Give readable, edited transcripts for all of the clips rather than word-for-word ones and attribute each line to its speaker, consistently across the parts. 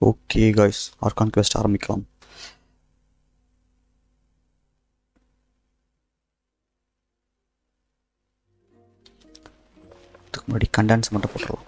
Speaker 1: Okay guys, argon quest ஆரம்பிக்கலாம். அதுக்கு முன்னாடி கண்டென்ஸ் மட்டும் போட்டுருவோம்.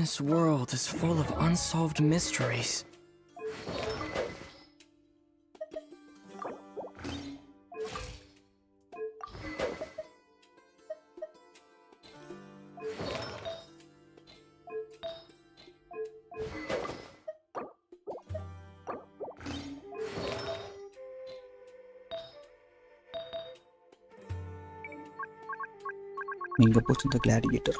Speaker 2: This world is full of unsolved mysteries.
Speaker 1: எங்க போச்சு இந்த gladiator?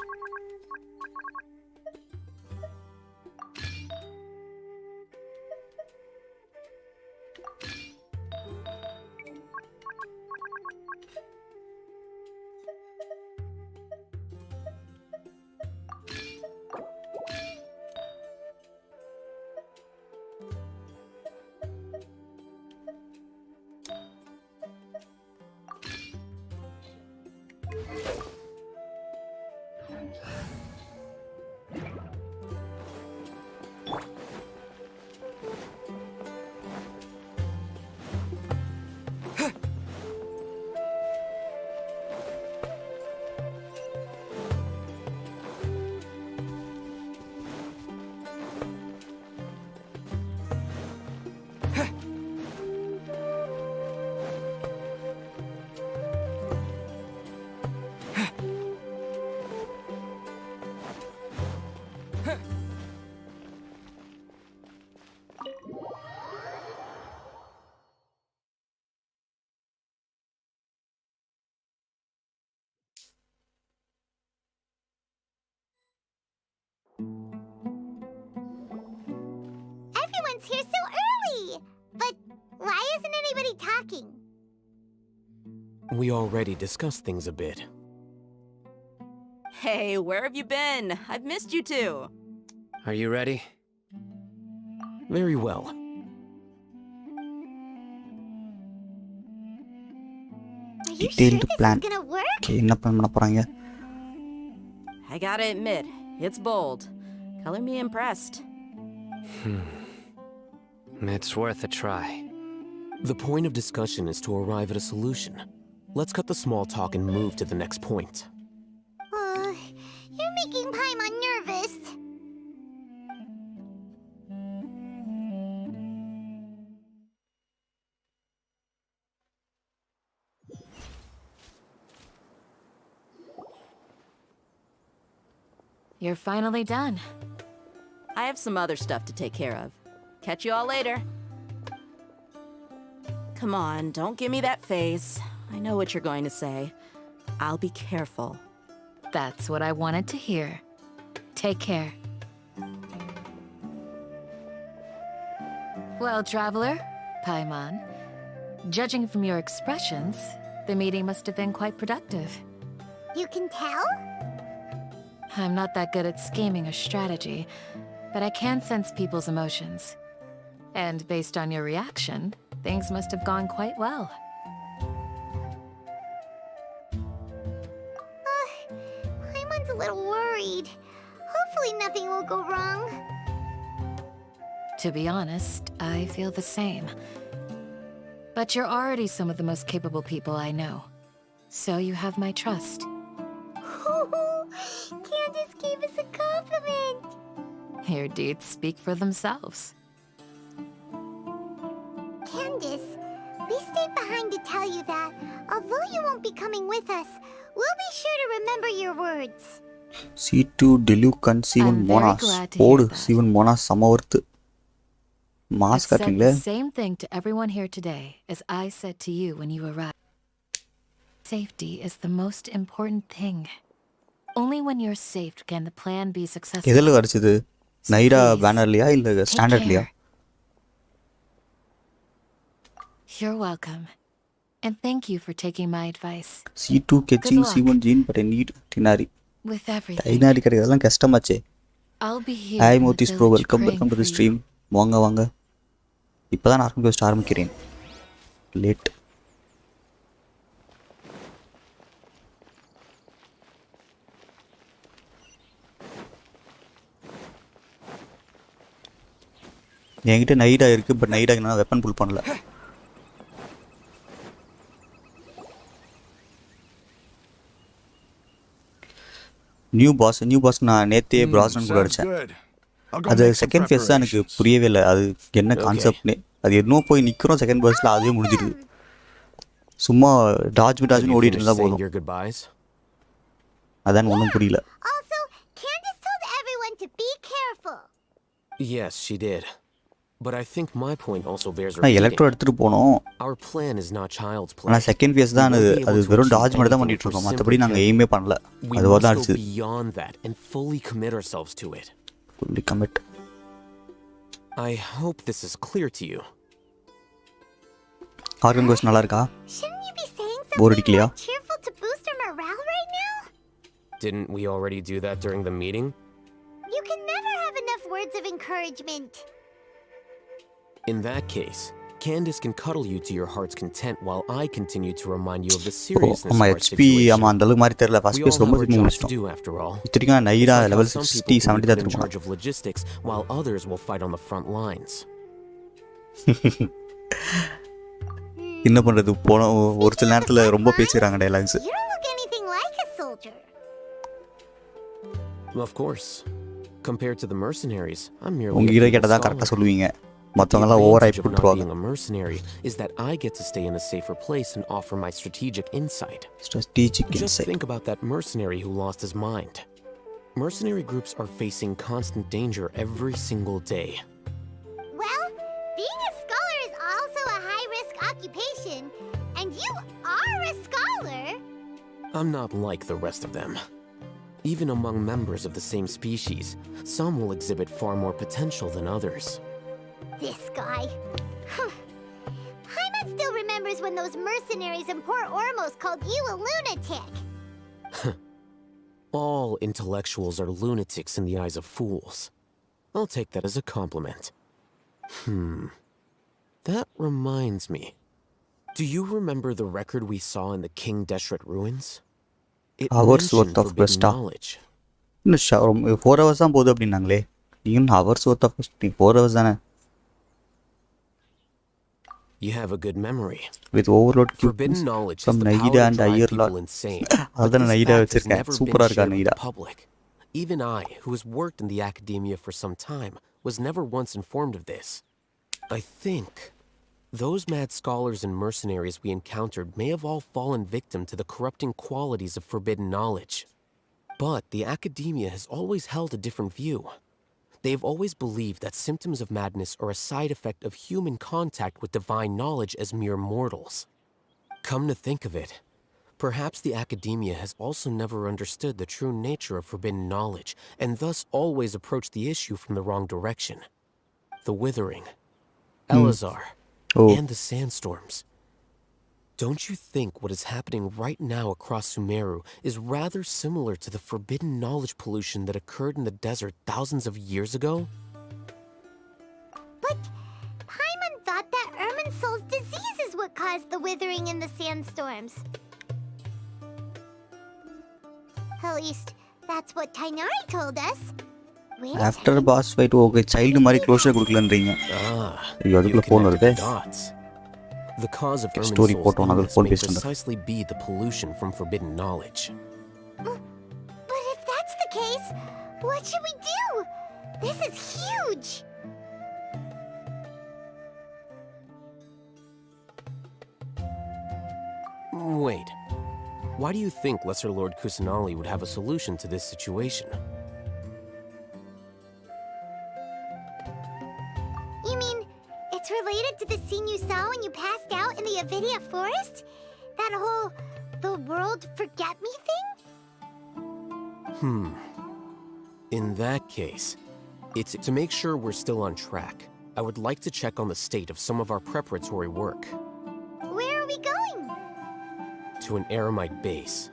Speaker 3: Everyone's here so early! But why isn't anybody talking?
Speaker 2: We already discussed things a bit.
Speaker 4: Hey, where have you been? I've missed you too.
Speaker 2: Are you ready? Very well.
Speaker 3: Are you sure
Speaker 1: Detailed
Speaker 3: this
Speaker 1: plan.
Speaker 3: is gonna work?
Speaker 1: Okay, என்ன plan பண்ண போறாங்க?
Speaker 4: I gotta admit, it's bold. Color me impressed.
Speaker 2: It's worth a try. The point of discussion is to arrive at a solution. Let's cut the small talk and move to the next point.
Speaker 3: You're making Paimon nervous.
Speaker 5: You're finally done.
Speaker 4: I have some other stuff to take care of. Catch you all later. Come on, don't give me that face. I know what you're going to say. I'll be careful.
Speaker 5: That's what I wanted to hear. Take care. Well, traveler, Paimon, judging from your expressions, the meeting must have been quite productive.
Speaker 3: You can tell?
Speaker 5: I'm not that good at scheming or strategy, but I can sense people's emotions. And based on your reaction, things must have gone quite well.
Speaker 3: Paimon's a little worried. Hopefully nothing will go wrong.
Speaker 5: To be honest, I feel the same. But you're already some of the most capable people I know. So you have my trust. Your deeds speak for themselves.
Speaker 3: Candace, we stayed behind to tell you that, although you won't be coming with us, we'll be sure to remember your words.
Speaker 1: C2 Delucan Steven
Speaker 5: I'm very
Speaker 1: Monas
Speaker 5: glad to hear
Speaker 1: ஓடு
Speaker 5: that.
Speaker 1: Steven Monas சமவர்த்து
Speaker 5: I've
Speaker 1: mass
Speaker 5: said
Speaker 1: காட்டுறீங்களே
Speaker 5: the same thing to everyone here today as I said to you when you arrived. Safety is the most important thing. Only when you're safe can the plan be successful.
Speaker 1: எதில் கிடச்சிது
Speaker 5: So
Speaker 1: நைடா
Speaker 5: please,
Speaker 1: பேனர்லையா இல்லை
Speaker 5: take
Speaker 1: ஸ்டாண்டர்ட்லையா
Speaker 5: care. You're welcome. And thank you for taking my advice.
Speaker 1: C2 catching
Speaker 5: luck.
Speaker 1: C1 gene but I need Tinari
Speaker 5: With everything.
Speaker 1: Tinari கிடைக்கிறதெல்லாம் கஷ்டமாச்சே
Speaker 5: I'll be here
Speaker 1: Hi
Speaker 5: in the
Speaker 1: Motis Pro
Speaker 5: village
Speaker 1: welcome
Speaker 5: praying
Speaker 1: to the
Speaker 5: for
Speaker 1: stream
Speaker 5: you.
Speaker 1: வாங்க வாங்க இப்போதான் நான் quest ஆரம்பிக்கிறேன் late என்கிட்ட நைடா இருக்கு but நைடாக்கு நான் weapon புல் பண்ணல new boss நான் நேத்தே பிராசன் கூட அடிச்சேன் அது செகண்ட் ஃபேஸ் தான் எனக்கு புரியவே இல்லை அது என்ன கான்செப்ட்னே அது என்னோ போய் நிற்கிறோம் செகண்ட் பாஸ்ல அதுவே முடிஞ்சிடுது சும்மா டாஜ்னு ஓடிட்டு இருந்தா
Speaker 2: Saying
Speaker 1: போதும்
Speaker 2: your goodbyes?
Speaker 1: அதான் ஒன்றும் புரியல
Speaker 3: Also, Candace told everyone to be careful.
Speaker 2: Yes, she did. But I think my point also bears
Speaker 1: நான் எலக்ட்ரோ
Speaker 2: repeating.
Speaker 1: எடுத்துட்டு போனோம்
Speaker 2: Our plan is not child's play.
Speaker 1: ஆனால் செகண்ட் ஃபேஸ் தான் அது வெறும் டாஜ் மட்டும் தான் பண்ணிட்டு இருக்கோம் மற்றபடி நாங்கள் எய்மே பண்ணல
Speaker 2: We
Speaker 1: அதுவாக தான்
Speaker 2: must go
Speaker 1: அடிச்சது
Speaker 2: beyond that and fully commit ourselves to it.
Speaker 1: Fully commit
Speaker 2: I hope this is clear to you.
Speaker 1: ஆர்கன் கோஸ் நல்லா இருக்கா
Speaker 3: Shouldn't you be saying
Speaker 1: Bore
Speaker 3: something
Speaker 1: அடிக்கலையா
Speaker 3: more cheerful to boost our morale right now?
Speaker 2: Didn't we already do that during the meeting?
Speaker 3: You can never have enough words of encouragement.
Speaker 2: In that case, Candace can cuddle you to your heart's content while I continue to remind you of the seriousness of
Speaker 1: ஆமாம்
Speaker 2: our
Speaker 1: HP
Speaker 2: situation.
Speaker 1: ஆமாம் அந்த அளவுக்கு மாதிரி தெரியல
Speaker 2: We
Speaker 1: first
Speaker 2: all
Speaker 1: face
Speaker 2: have
Speaker 1: ரொம்ப
Speaker 2: our
Speaker 1: சீக்கிரம்
Speaker 2: jobs to
Speaker 1: முடிச்சிட்டோம்
Speaker 2: do after all.
Speaker 1: இத்தனைக்கும் நைடா
Speaker 2: It's like how
Speaker 1: level
Speaker 2: some
Speaker 1: 60
Speaker 2: people will
Speaker 1: 70
Speaker 2: be
Speaker 1: தான்
Speaker 2: put in
Speaker 1: இருக்கும்
Speaker 2: charge of logistics while others will fight on the front lines.
Speaker 1: என்ன பண்ணுறது போன ஒரு சில நேரத்தில் ரொம்ப பேசிடுறாங்க dialogues
Speaker 3: You don't look anything like a soldier.
Speaker 2: Of course. Compared to the mercenaries, I'm merely a
Speaker 1: உங்ககிட்ட
Speaker 2: feeble
Speaker 1: கேட்டால் தான் கரெக்டாக
Speaker 2: scholar.
Speaker 1: சொல்லுவீங்க
Speaker 2: The
Speaker 1: மற்றவங்களாம் ஓவர்
Speaker 2: advantage
Speaker 1: ஆகி
Speaker 2: of not
Speaker 1: போட்டுருவாங்க
Speaker 2: being a mercenary is that I get to stay in a safer place and offer my strategic insight.
Speaker 1: Strategic
Speaker 2: Just
Speaker 1: inside
Speaker 2: think about that mercenary who lost his mind. Mercenary groups are facing constant danger every single day.
Speaker 3: Well, being a scholar is also a high-risk occupation, and you are a scholar.
Speaker 2: I'm not like the rest of them. Even among members of the same species, some will exhibit far more potential than others.
Speaker 3: This guy. Hyman still remembers when those mercenaries in Port Ormos called you a lunatic.
Speaker 2: All intellectuals are lunatics in the eyes of fools. I'll take that as a compliment. That reminds me. Do you remember the record we saw in the King Deshret ruins? It
Speaker 1: Hours
Speaker 2: mentioned
Speaker 1: worth of
Speaker 2: forbidden
Speaker 1: quest, ah.
Speaker 2: knowledge.
Speaker 1: இன்னும் 4 hours தான் போகுது அப்படின்னாங்களே நீங்கள் hours worth of 4 hours தானே
Speaker 2: You have a good memory.
Speaker 1: With overload
Speaker 2: Forbidden knowledge
Speaker 1: from
Speaker 2: has the power
Speaker 1: நைடா
Speaker 2: to
Speaker 1: and
Speaker 2: drive
Speaker 1: ஐயர்லா
Speaker 2: people insane.
Speaker 1: அதுதான்
Speaker 2: This
Speaker 1: நைடா
Speaker 2: fact has
Speaker 1: வச்சிருக்கேன்
Speaker 2: never been
Speaker 1: சூப்பராக இருக்கா
Speaker 2: shared with
Speaker 1: நைடா
Speaker 2: the public. Even I, who has worked in the academia for some time, was never once informed of this. I think those mad scholars and mercenaries we encountered may have all fallen victim to the corrupting qualities of forbidden knowledge. But the academia has always held a different view. They have always believed that symptoms of madness are a side effect of human contact with divine knowledge as mere mortals. Come to think of it, perhaps the academia has also never understood the true nature of forbidden knowledge, and thus always approached the issue from the wrong direction. The Withering, Elazar,
Speaker 1: Oh.
Speaker 2: and the Sandstorms. Don't you think what is happening right now across Sumeru is rather similar to the forbidden knowledge pollution that occurred in the desert thousands of years ago?
Speaker 3: But Paimon thought that Irminsul's disease is what caused the withering in the sandstorms. At least, that's what Tainari told us. Wait a
Speaker 1: after
Speaker 3: second.
Speaker 1: Pass fight okay child மாதிரி closure கொடுக்கலன்றீங்க
Speaker 2: Ah,
Speaker 1: ஐயோ
Speaker 2: you
Speaker 1: அதுக்குள்ளே phone
Speaker 2: connected
Speaker 1: வருது
Speaker 2: the dots. The cause of
Speaker 1: Story
Speaker 2: Irminsul's
Speaker 1: photo, another
Speaker 2: illness
Speaker 1: phone
Speaker 2: may
Speaker 1: based on that.
Speaker 2: precisely be the pollution from forbidden knowledge.
Speaker 3: But if that's the case, what should we do? This is huge!
Speaker 2: Wait. Why do you think Lesser Lord Kusanali would have a solution to this situation?
Speaker 3: You mean, it's related to the scene you saw when you passed out in the Avidia forest? That whole, the world forget me thing?
Speaker 2: In that case, it's to make sure we're still on track. I would like to check on the state of some of our preparatory work.
Speaker 3: Where are we going?
Speaker 2: To an Eremite base.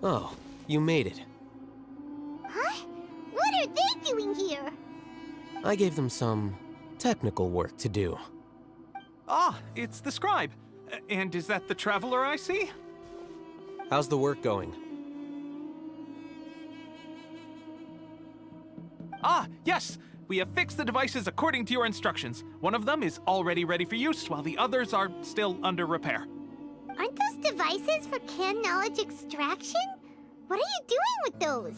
Speaker 2: Oh, you made it.
Speaker 3: Huh? What are they doing here?
Speaker 2: I gave them some technical work to do.
Speaker 6: Ah, it's the scribe. And is that the traveler I see?
Speaker 2: How's the work going?
Speaker 6: Ah, yes! We have fixed the devices according to your instructions. One of them is already ready for use, while the others are still under repair.
Speaker 3: Aren't those devices for can knowledge extraction? What are you doing with those?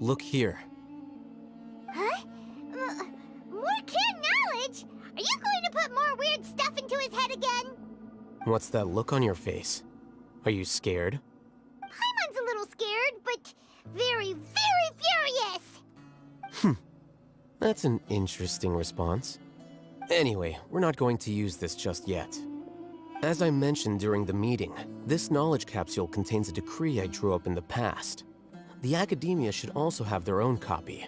Speaker 2: Look here.
Speaker 3: Huh? More can knowledge? Are you going to put more weird stuff into his head again?
Speaker 2: What's that look on your face? Are you scared?
Speaker 3: Paimon's a little scared, but very, very furious!
Speaker 2: That's an interesting response. Anyway, we're not going to use this just yet. As I mentioned during the meeting, this knowledge capsule contains a decree I drew up in the past. The academia should also have their own copy.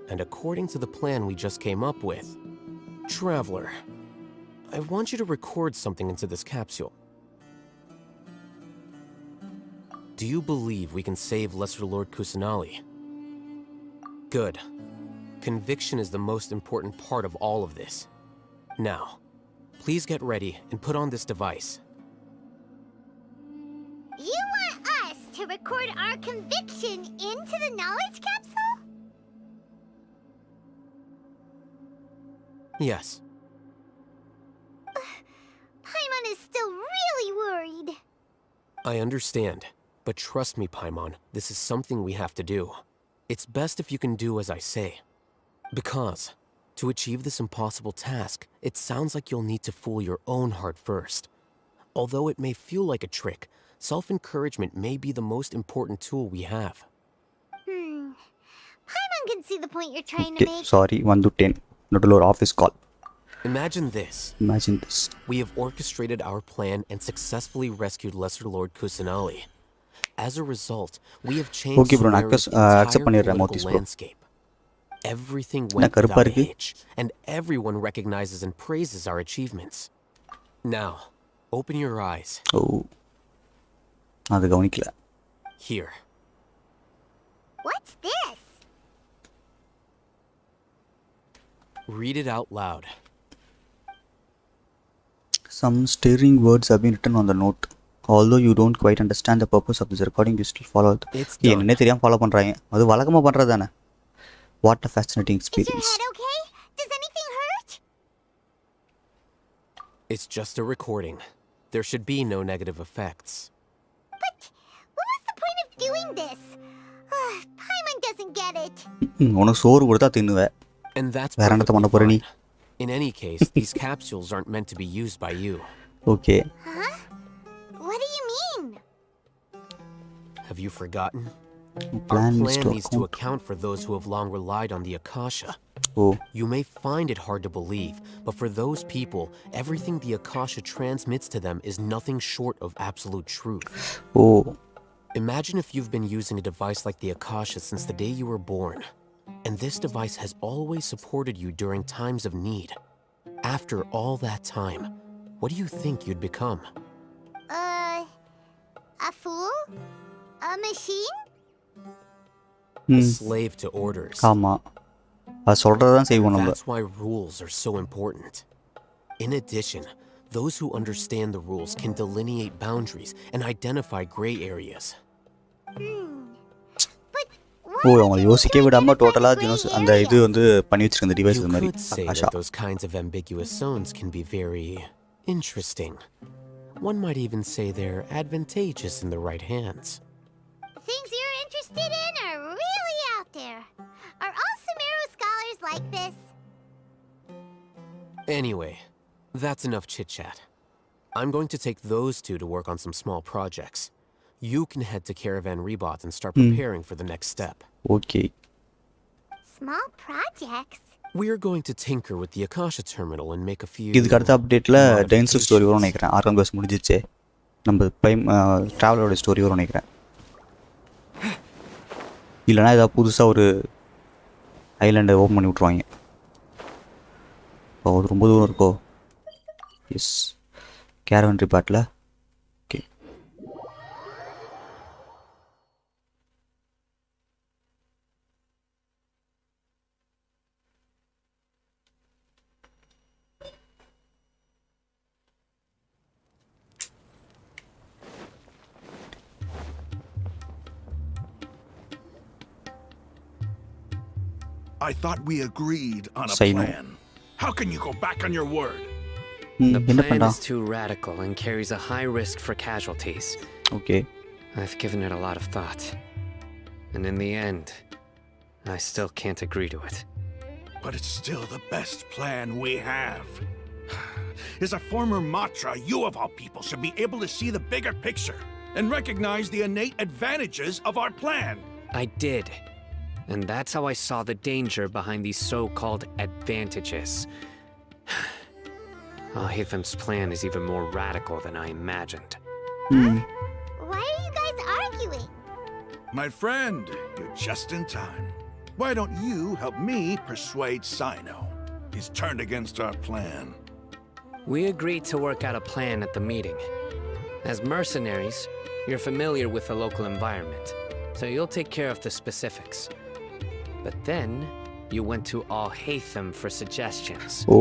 Speaker 2: And according to the plan we just came up with, Traveler, I want you to record something into this capsule. Do you believe we can save Lesser Lord Kusanali? Good. Conviction is the most important part of all of this. Now, please get ready and put on this device.
Speaker 3: You want us to record our conviction into the knowledge capsule?
Speaker 2: Yes.
Speaker 3: Paimon is still really worried.
Speaker 2: I understand, but trust me, Paimon, this is something we have to do. It's best if you can do as I say. Because, to achieve this impossible task, it sounds like you'll need to fool your own heart first. Although it may feel like a trick, self-encouragement may be the most important tool we have.
Speaker 3: Paimon can see the point you're trying
Speaker 1: Okay,
Speaker 3: to make.
Speaker 1: sorry, 1 to 10. Not a office call.
Speaker 2: Imagine this.
Speaker 1: Imagine this.
Speaker 2: We have orchestrated our plan and successfully rescued Lesser Lord Kusanali. As a result, we have changed
Speaker 1: Okay, bro, நான்
Speaker 2: Sumeru's
Speaker 1: accept
Speaker 2: entire
Speaker 1: பண்ணிடுறேன்,
Speaker 2: political
Speaker 1: Motis, bro.
Speaker 2: landscape. Everything
Speaker 1: என்ன
Speaker 2: went
Speaker 1: கருப்பா
Speaker 2: without a
Speaker 1: இருக்கு?
Speaker 2: hitch, and everyone recognizes and praises our achievements. Now, open your eyes.
Speaker 1: ஓ அது கவனிக்கல.
Speaker 2: Here.
Speaker 3: What's this?
Speaker 2: Read it out loud.
Speaker 1: Some stirring words have been written on the note. Although you don't quite understand the purpose of this recording, you still follow it.
Speaker 2: It's done.
Speaker 1: என்னன்னே தெரியாம follow பண்றாங்க. அது வழக்கமா பண்றதானே. What a fascinating
Speaker 3: Is your
Speaker 1: experience.
Speaker 3: head okay? Does anything hurt?
Speaker 2: It's just a recording. There should be no negative effects.
Speaker 3: But what was the point of doing this? Paimon doesn't get it.
Speaker 1: உனக்கு சோறு கொடுத்தா தின்னுவ.
Speaker 2: And that's
Speaker 1: வேற என்னத்த பண்ண போற
Speaker 2: perfectly
Speaker 1: நீ?
Speaker 2: fine. In any case, these capsules aren't meant to be used by you.
Speaker 1: Okay.
Speaker 3: Huh?
Speaker 2: have you forgotten?
Speaker 1: Plan
Speaker 2: Our
Speaker 1: is
Speaker 2: plan
Speaker 1: to
Speaker 2: needs to
Speaker 1: account.
Speaker 2: account for those who have long relied on the Akasha.
Speaker 1: Oh,
Speaker 2: You may find it hard to believe, but for those people, everything the Akasha transmits to them is nothing short of absolute truth.
Speaker 1: oh,
Speaker 2: Imagine if you've been using a device like the Akasha since the day you were born, and this device has always supported you during times of need. After all that time, what do you think you'd become?
Speaker 3: A fool? A machine?
Speaker 2: A
Speaker 1: ம்
Speaker 2: slave to orders.
Speaker 1: ஆமாம் அது சொல்கிறது தான் செய்வோம் நம்ம.
Speaker 2: That's why rules are so important. In addition, those who understand the rules can delineate boundaries and identify gray areas.
Speaker 3: But
Speaker 1: O
Speaker 3: why
Speaker 1: அவங்க
Speaker 3: would you
Speaker 1: யோசிக்க
Speaker 3: need to
Speaker 1: விடாமல்
Speaker 3: identify
Speaker 1: டோட்டலாக
Speaker 3: gray
Speaker 1: அந்த இது
Speaker 3: areas?
Speaker 1: வந்து பண்ணி வச்சிருக்க அந்த டிவைஸ்
Speaker 2: You
Speaker 1: இது மாதிரி
Speaker 2: could say
Speaker 1: Asha.
Speaker 2: that those kinds of ambiguous zones can be very interesting. One might even say they're advantageous in the right hands.
Speaker 3: Things you're interested in are really out there. Are all Sumeru scholars like this?
Speaker 2: Anyway, that's enough chit-chat. I'm going to take those two to work on some small projects. You can head to Caravan Rebot and start preparing for the next step.
Speaker 1: Okay
Speaker 3: Small projects?
Speaker 2: We're going to tinker with the Akasha terminal and make a few
Speaker 1: இதுக்கு அடுத்த அப்டேட்டில் டைன்சர் story வரும்னு நினைக்கிறேன். Organ bus முடிஞ்சிச்சு. நம்ம prime ட்ராவலரோட story வரும்னு நினைக்கிறேன். இல்லைனா ஏதாவது புதுசாக ஒரு ஐலாண்டை ஓப்பன் பண்ணி விட்ருவாங்க. அது ரொம்ப தூரம் இருக்கோ. எஸ் கேரவன் ரிபார்ட்டில். Okay
Speaker 7: I thought we agreed on a
Speaker 1: Say no.
Speaker 7: plan. How can you go back on your word?
Speaker 1: ம்
Speaker 8: The
Speaker 1: என்ன
Speaker 8: plan
Speaker 1: பண்ணுறான்?
Speaker 8: is too radical and carries a high risk for casualties.
Speaker 1: Okay
Speaker 8: I've given it a lot of thought. And in the end, I still can't agree to it.
Speaker 7: But it's still the best plan we have. As a former Matra, you of all people should be able to see the bigger picture and recognize the innate advantages of our plan.
Speaker 8: I did. And that's how I saw the danger behind these so-called advantages. HAII's plan is even more radical than I imagined.
Speaker 3: Why are you guys arguing?
Speaker 7: My friend, you're just in time. Why don't you help me persuade Sino? He's turned against our plan.
Speaker 8: We agreed to work out a plan at the meeting. As mercenaries, you're familiar with the local environment, so you'll take care of the specifics. But then, you went to HAII for suggestions.
Speaker 1: Oh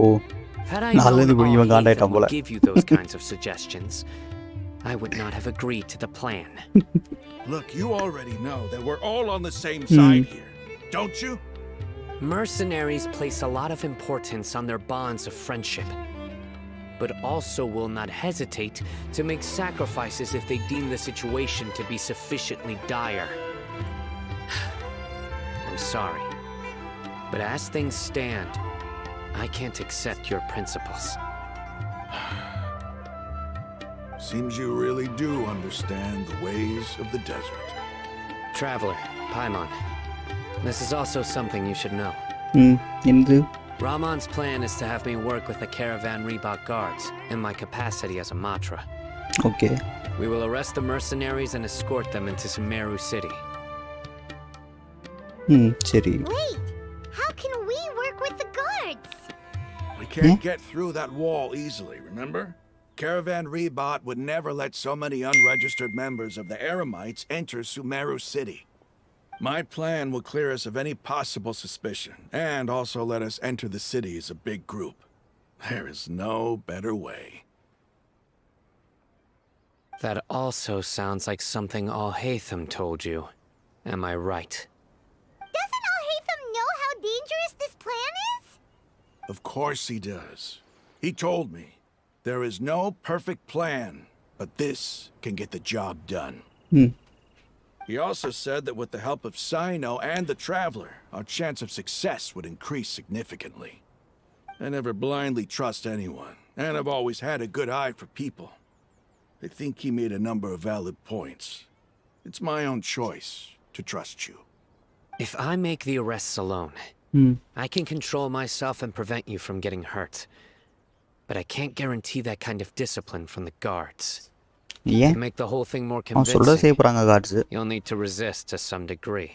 Speaker 8: Had I
Speaker 1: நாலுலேருந்து
Speaker 8: known
Speaker 1: இவன் காண்டாயிட்டான்
Speaker 8: HAII
Speaker 1: போல.
Speaker 8: would give you those kinds of suggestions, I would not have agreed to the plan.
Speaker 7: Look, you already know that we're all on the same side here, don't you?
Speaker 8: Mercenaries place a lot of importance on their bonds of friendship, but also will not hesitate to make sacrifices if they deem the situation to be sufficiently dire. I'm sorry, but as things stand, I can't accept your principles.
Speaker 7: Seems you really do understand the ways of the desert.
Speaker 8: Traveler, Paimon, this is also something you should know.
Speaker 1: ம் என்னது?
Speaker 8: Ramon's plan is to have me work with the Caravan Rebot guards in my capacity as a Matra.
Speaker 1: Okay
Speaker 8: We will arrest the mercenaries and escort them into Sumeru City.
Speaker 1: ம் சரி
Speaker 3: Wait, how can we work with the guards?
Speaker 7: We can't get through that wall easily, remember? Caravan Rebot would never let so many unregistered members of the Eremites enter Sumeru City. My plan will clear us of any possible suspicion, and also let us enter the city as a big group. There is no better way.
Speaker 8: That also sounds like something HAII told you. Am I right?
Speaker 3: Doesn't HAII know how dangerous this plan is?
Speaker 7: Of course he does. He told me, there is no perfect plan, but this can get the job done.
Speaker 1: ம்
Speaker 7: He also said that with the help of Sino and the Traveler, our chance of success would increase significantly. I never blindly trust anyone, and I've always had a good eye for people. I think he made a number of valid points. It's my own choice to trust you.
Speaker 8: If I make the arrests alone, I can control myself and prevent you from getting hurt. But I can't guarantee that kind of discipline from the guards.
Speaker 1: ஏன்
Speaker 8: To make the whole thing more
Speaker 1: அவன் சொல்றத செய்ய
Speaker 8: convincing,
Speaker 1: போறாங்க cards.
Speaker 8: you'll need to resist to some degree.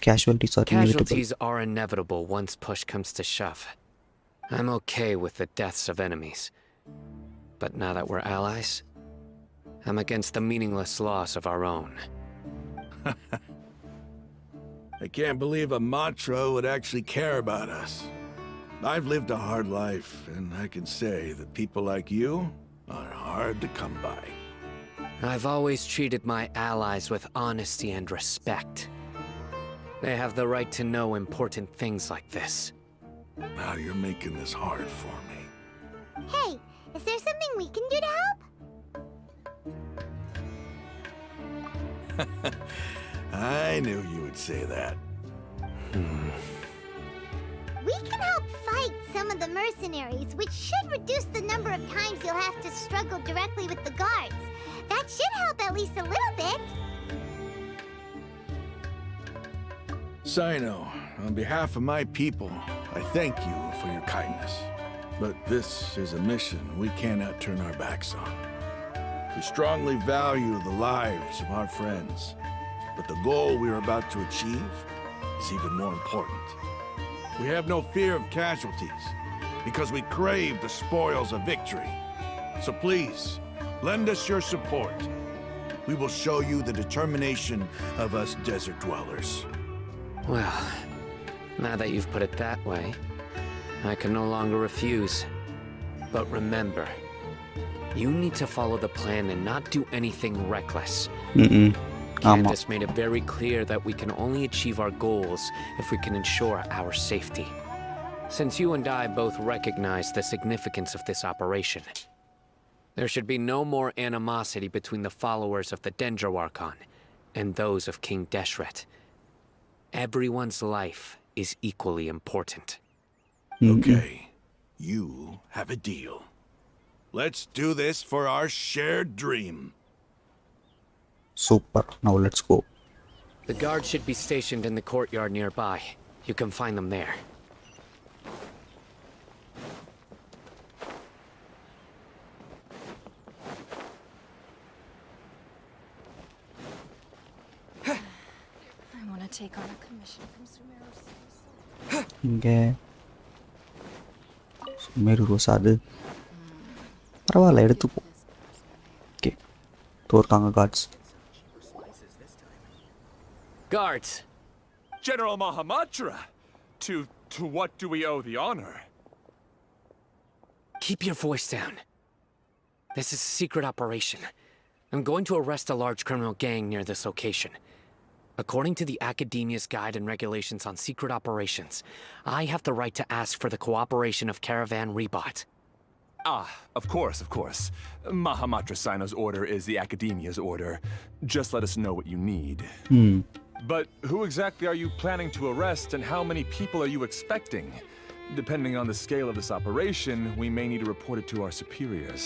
Speaker 1: Casualties are inevitable.
Speaker 8: Casualties are inevitable once push comes to shove. I'm okay with the deaths of enemies. But now that we're allies, I'm against the meaningless loss of our own.
Speaker 7: I can't believe a Matra would actually care about us. I've lived a hard life, and I can say that people like you are hard to come by.
Speaker 8: I've always treated my allies with honesty and respect. They have the right to know important things like this.
Speaker 7: Now you're making this hard for me.
Speaker 3: Hey, is there something we can do to help?
Speaker 7: I knew you would say that.
Speaker 3: We can help fight some of the mercenaries, which should reduce the number of times you'll have to struggle directly with the guards. That should help at least a little bit.
Speaker 7: Sino, on behalf of my people, I thank you for your kindness. But this is a mission we cannot turn our backs on. We strongly value the lives of our friends, but the goal we are about to achieve is even more important. We have no fear of casualties, because we crave the spoils of victory. So please, lend us your support. We will show you the determination of us desert dwellers.
Speaker 8: Well, now that you've put it that way, I can no longer refuse. But remember, you need to follow the plan and not do anything reckless.
Speaker 1: ஆமா
Speaker 8: Candace made it very clear that we can only achieve our goals if we can ensure our safety. Since you and I both recognize the significance of this operation, there should be no more animosity between the followers of the Dendro Archon and those of King Deshret. Everyone's life is equally important.
Speaker 7: Okay, you have a deal. Let's do this for our shared dream.
Speaker 1: Super. Now let's go.
Speaker 8: The guards should be stationed in the courtyard nearby. You can find them there.
Speaker 5: I want to take on a commission from Sumeru's.
Speaker 1: இங்கே Sumeru rose அது பரவாயில்ல எடுத்துப்போம். Okay தோற்காங்க guards.
Speaker 8: Guards!
Speaker 9: General Mahamatra! To what do we owe the honor?
Speaker 8: Keep your voice down. This is a secret operation. I'm going to arrest a large criminal gang near this location. According to the Academia's Guide and Regulations on Secret Operations, I have the right to ask for the cooperation of Caravan Rebot.
Speaker 9: Ah, of course. Mahamatra Sino's order is the Academia's order. Just let us know what you need. But who exactly are you planning to arrest, and how many people are you expecting? Depending on the scale of this operation, we may need to report it to our superiors.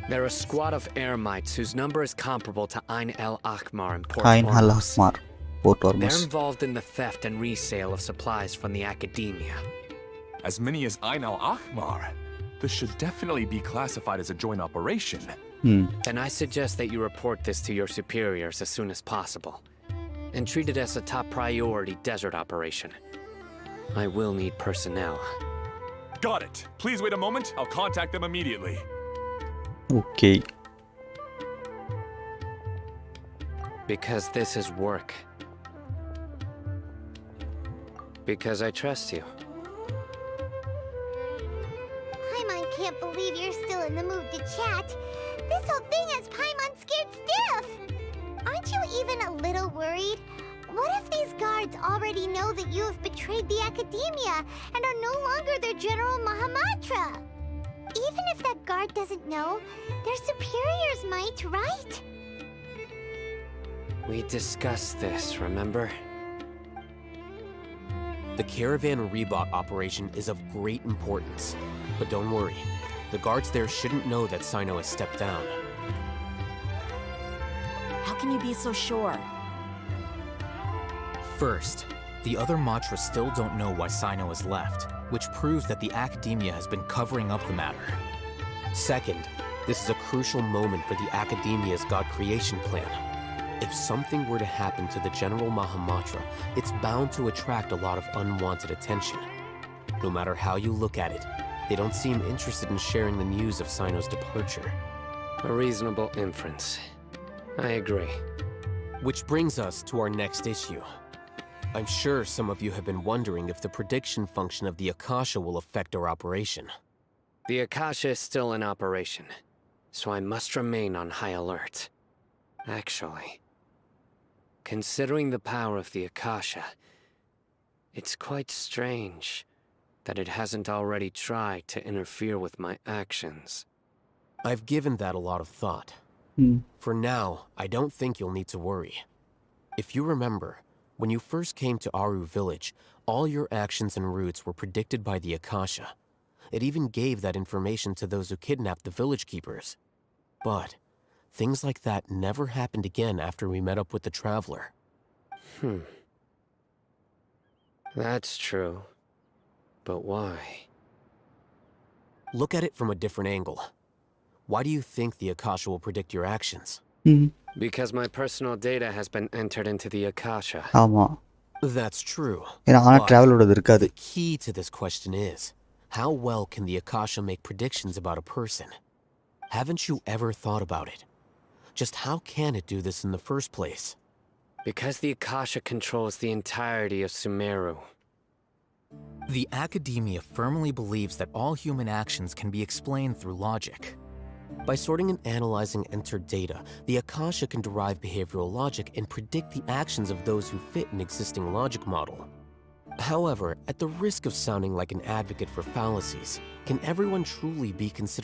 Speaker 8: They're a squad of Eremites whose number is comparable to Ain el Akhmar in Port
Speaker 1: Ain al
Speaker 8: Ormus.
Speaker 1: Ahmar. Port
Speaker 8: They're
Speaker 1: Ormus.
Speaker 8: involved in the theft and resale of supplies from the Academia.
Speaker 9: As many as Ain al Akhmar? This should definitely be classified as a joint operation.
Speaker 8: Then I suggest that you report this to your superiors as soon as possible, and treat it as a top priority desert operation. I will need personnel.
Speaker 9: Got it. Please wait a moment. I'll contact them immediately.
Speaker 1: Okay.
Speaker 8: Because this is work. Because I trust you.
Speaker 3: Paimon can't believe you're still in the mood to chat. This whole thing has Paimon scared stiff. Aren't you even a little worried? What if these guards already know that you have betrayed the Academia and are no longer their General Mahamatra? Even if that guard doesn't know, their superiors might, right?
Speaker 8: We discussed this, remember?
Speaker 2: The Caravan Rebot operation is of great importance. But don't worry, the guards there shouldn't know that Sino has stepped down.
Speaker 4: How can you be so sure?
Speaker 10: First, the other Matra still don't know why Sino has left, which proves that the academia has been covering up the matter.
Speaker 2: Second, this is a crucial moment for the academia's God creation plan. If something were to happen to the general Mahamatra, it's bound to attract a lot of unwanted attention. No matter how you look at it, they don't seem interested in sharing the news of Sino's departure.
Speaker 8: A reasonable inference. I agree.
Speaker 2: Which brings us to our next issue. I'm sure some of you have been wondering if the prediction function of the Akasha will affect our operation.
Speaker 8: The Akasha is still in operation, so I must remain on high alert. Actually, considering the power of the Akasha, it's quite strange that it hasn't already tried to interfere with my actions.
Speaker 2: I've given that a lot of thought. For now, I don't think you'll need to worry. If you remember, when you first came to Aru village, all your actions and routes were predicted by the Akasha. It even gave that information to those who kidnapped the village keepers. But things like that never happened again after we met up with the Traveler.
Speaker 8: That's true. But why?
Speaker 2: Look at it from a different angle. Why do you think the Akasha will predict your actions?
Speaker 8: Because my personal data has been entered into the Akasha.
Speaker 1: ஆமாம்.
Speaker 2: That's true.
Speaker 1: ஏன்னா ஆனால்
Speaker 2: But
Speaker 1: ட்ராவலோடது இருக்காது.
Speaker 2: the key to this question is, how well can the Akasha make predictions about a person? Haven't you ever thought about it? Just how can it do this in the first place?
Speaker 8: Because the Akasha controls the entirety of Sumeru.
Speaker 10: The academia firmly believes that all human actions can be explained through logic.
Speaker 2: By sorting and analyzing entered data, the Akasha can derive behavioral logic and predict the actions of those who fit an existing logic model. However, at the risk of sounding like an advocate for fallacies, can everyone truly be considered